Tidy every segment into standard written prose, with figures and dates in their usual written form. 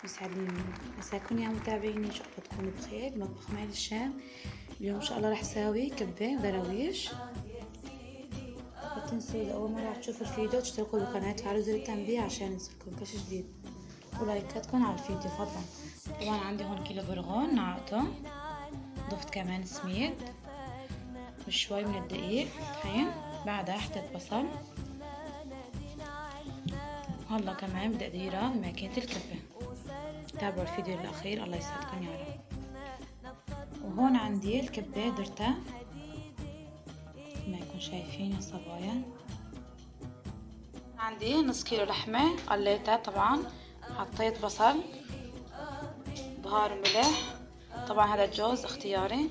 يسعدني مساكم يا متابعيني، ان شاء الله تكونوا بخير. مطبخ مال الشام. اليوم ان شاء الله راح اساوي كبة ودراويش. لا تنسوا اذا اول مرة تشوفوا الفيديو تشتركوا بالقناة وتفعلوا زر التنبيه عشان يوصلكم كل شي جديد، ولايكاتكم على الفيديو فضلا. طبعا عندي هون كيلو برغل نعقته، ضفت كمان سميد وشوي من الدقيق طحين، بعدها حطيت بصل. هلا كمان بدي اديرها بماكينة الكبة. تابعوا الفيديو للأخير، الله يسعدكم يا رب. وهون عندي الكبة درتها ما يكون شايفين يا صبايا. عندي نص كيلو لحمة قليتها طبعا، حطيت بصل بهار وملح، طبعا هذا الجوز اختياري.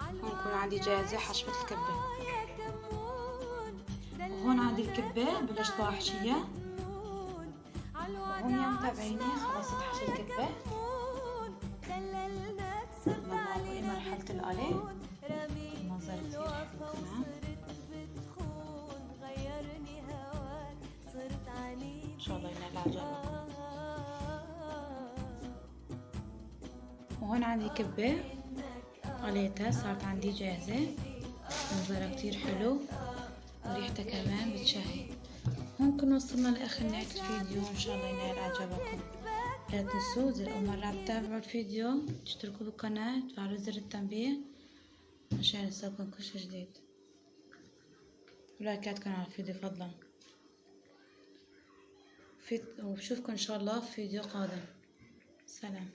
هون يكون عندي جاهزة حشوة الكبة. وهون عندي الكبة بلشت احشيها. وهون يا متابعيني خلصت حشو الكبة، نلاقي مرحلة القلي. المنظر كتير حلو كمان، ان شاء الله ينال اعجابكم. وهون عندي كبة قليتها صارت عندي جاهزة، منظرها كتير حلو وريحتها كمان بتشهي. هون كنا وصلنا لاخر نهاية الفيديو، ان شاء الله ينال اعجابكم. لا تنسوا اذا اول مرة تتابعوا الفيديو تشتركوا بالقناة وتفعلوا زر التنبيه عشان يوصلكم كل شي جديد، ولايكاتكم على الفيديو فضلا. وبشوفكم ان شاء الله في فيديو قادم. سلام.